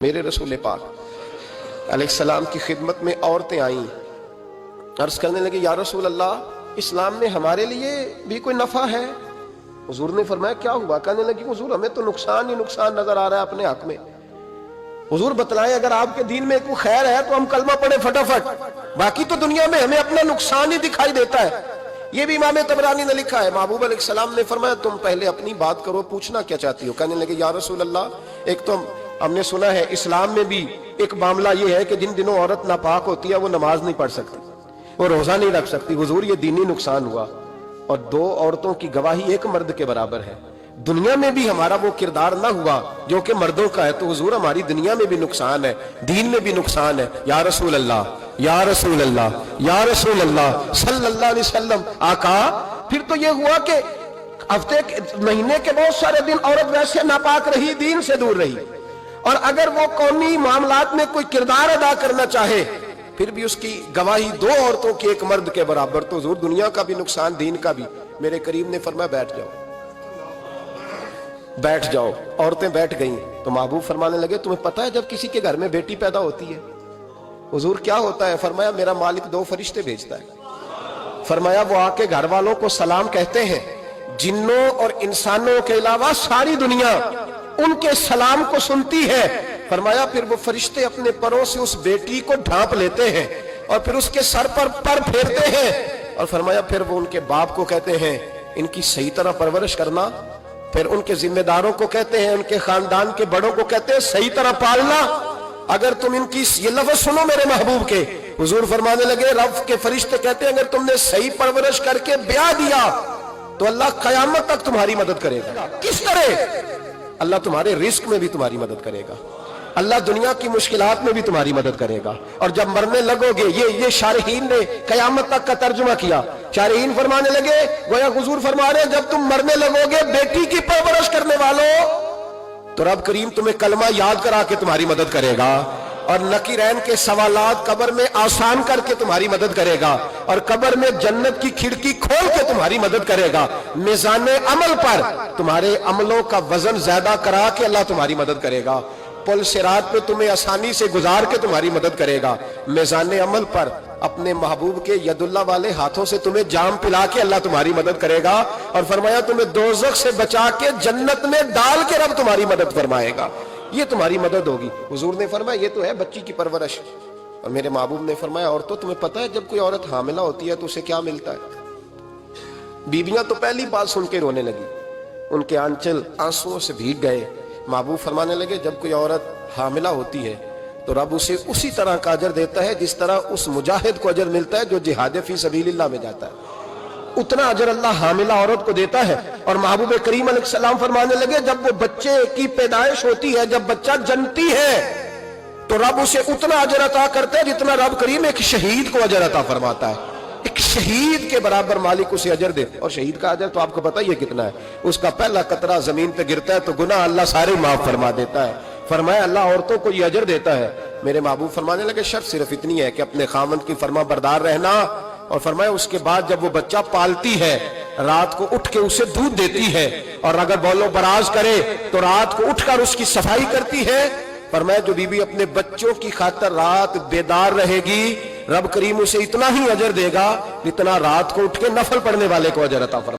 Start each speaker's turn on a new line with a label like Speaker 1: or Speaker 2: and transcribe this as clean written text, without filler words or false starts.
Speaker 1: میرے رسول پاک علیہ السلام کی خدمت میں عورتیں آئیں، عرض کرنے لگے یا رسول اللہ اسلام میں ہمارے لیے بھی کوئی نفع ہے؟ حضور نے فرمایا کیا ہوا؟ کہنے لگی حضور ہمیں تو نقصان ہی نقصان نظر آ رہا ہے اپنے حق میں۔ حضور بتلائیں اگر آپ کے دین میں کوئی خیر ہے تو ہم کلمہ پڑھیں فٹافٹ، باقی تو دنیا میں ہمیں اپنا نقصان ہی دکھائی دیتا ہے۔ یہ بھی امام طبرانی نے لکھا ہے۔ محبوب علیہ السلام نے فرمایا تم پہلے اپنی بات کرو، پوچھنا کیا چاہتی ہو؟ کہنے لگے یا رسول اللہ ایک تو ہم نے سنا ہے اسلام میں بھی ایک معاملہ یہ ہے کہ جن دنوں عورت ناپاک ہوتی ہے وہ نماز نہیں پڑھ سکتی، وہ روزہ نہیں رکھ سکتی۔ حضور یہ دینی نقصان ہوا، اور دو عورتوں کی گواہی ایک مرد کے برابر ہے۔ دنیا میں بھی ہمارا وہ کردار نہ ہوا جو کہ مردوں کا ہے تو حضور ہماری دنیا میں بھی نقصان ہے، دین میں بھی نقصان ہے۔ یا رسول اللہ یا رسول اللہ یا رسول اللہ صلی اللہ علیہ وسلم آقا، پھر تو یہ ہوا کہ ہفتے مہینے کے بہت سارے دن عورت ویسے ناپاک رہی، دین سے دور رہی، اور اگر وہ قومی معاملات میں کوئی کردار ادا کرنا چاہے پھر بھی اس کی گواہی دو عورتوں کی ایک مرد کے برابر، تو حضور دنیا کا بھی نقصان دین کا بھی۔ میرے کریم نے فرمایا بیٹھ جاؤ بیٹھ جاؤ۔ عورتیں بیٹھ گئیں تو محبوب فرمانے لگے تمہیں پتہ ہے جب کسی کے گھر میں بیٹی پیدا ہوتی ہے حضور کیا ہوتا ہے؟ فرمایا میرا مالک دو فرشتے بھیجتا ہے، فرمایا وہ آ کے گھر والوں کو سلام کہتے ہیں، جنوں اور انسانوں کے علاوہ ساری دنیا ان کے سلام کو سنتی ہے۔ فرمایا پھر وہ فرشتے اپنے پروں سے اس بیٹی کو ڈھانپ لیتے ہیں اور پھر اس کے سر پر پر پھیرتے ہیں، اور فرمایا پھر وہ ان کے باپ کو کہتے ہیں ان کی صحیح طرح پرورش کرنا، پھر ان کے ذمہ داروں کو کہتے ہیں، ان کے خاندان کے بڑوں کو کہتے ہیں صحیح طرح پالنا۔ اگر تم ان کی یہ لفظ سنو میرے محبوب کے، حضور فرمانے لگے رب کے فرشتے کہتے ہیں اگر تم نے صحیح پرورش کر کے بیاہ دیا تو اللہ قیامت تک تمہاری مدد کرے گا۔ کس طرح؟ اللہ تمہارے رزق میں بھی تمہاری مدد کرے گا، اللہ دنیا کی مشکلات میں بھی تمہاری مدد کرے گا، اور جب مرنے لگو گے یہ شارحین نے قیامت تک کا ترجمہ کیا۔ شارحین فرمانے لگے گویا حضور فرما رہے ہیں جب تم مرنے لگو گے بیٹی کی پرورش کرنے والوں تو رب کریم تمہیں کلمہ یاد کرا کے تمہاری مدد کرے گا، اور نکیرین کے سوالات قبر میں آسان کر کے تمہاری مدد کرے گا، اور قبر میں جنت کی کھڑکی کھول کے تمہاری مدد کرے گا، میزان عمل پر تمہارے عملوں کا وزن زیادہ کرا کے اللہ تمہاری مدد کرے گا، پل صراط پہ تمہیں آسانی سے گزار کے تمہاری مدد کرے گا، میزان عمل پر اپنے محبوب کے ید اللہ والے ہاتھوں سے تمہیں جام پلا کے اللہ تمہاری مدد کرے گا، اور فرمایا تمہیں دوزخ سے بچا کے جنت میں ڈال کے رب تمہاری مدد فرمائے گا، یہ تمہاری مدد ہوگی۔ حضور نے فرمایا یہ تو ہے بچی کی پرورش، اور میرے محبوب نے فرمایا عورتوں تمہیں پتہ ہے جب کوئی عورت حاملہ ہوتی ہے تو اسے کیا ملتا ہے؟ بیویاں تو پہلی بات سن کے رونے لگی، ان کے آنچل آنسوؤں سے بھیگ گئے۔ محبوب فرمانے لگے جب کوئی عورت حاملہ ہوتی ہے تو رب اسے اسی طرح کا اجر دیتا ہے جس طرح اس مجاہد کو اجر ملتا ہے جو جہاد فی سبیل اللہ میں جاتا ہے، اتنا اجر اللہ حاملہ عورت کو دیتا ہے۔ اور محبوب کریم علیہ السلام فرمانے لگے جب وہ بچے کی پیدائش ہوتی ہے، جب بچہ جنتی ہے تو رب اسے اتنا اجر عطا کرتا ہے جتنا رب کریم ایک شہید کو اجر عطا فرماتا ہے، ایک شہید کے برابر مالک اسے اجر دے۔ اور شہید کا اجر تو آپ کو پتہ ہی ہے کتنا ہے، اس کا پہلا قطرہ زمین پہ گرتا ہے تو گناہ اللہ سارے معاف فرما دیتا ہے۔ فرمایا اللہ عورتوں کو یہ اجر دیتا ہے۔ میرے محبوب فرمانے لگے شرط صرف اتنی ہے کہ اپنے خاوند کی فرما بردار رہنا، اور فرمایا اس کے بعد جب وہ بچہ پالتی ہے رات کو اٹھ کے اسے دودھ دیتی ہے، اور اگر بول و براز کرے تو رات کو اٹھ کر اس کی صفائی کرتی ہے۔ فرمایا جو بی بی اپنے بچوں کی خاطر رات بیدار رہے گی رب کریم اسے اتنا ہی اجر دے گا جتنا رات کو اٹھ کے نفل پڑھنے والے کو اجر عطا فرمائے۔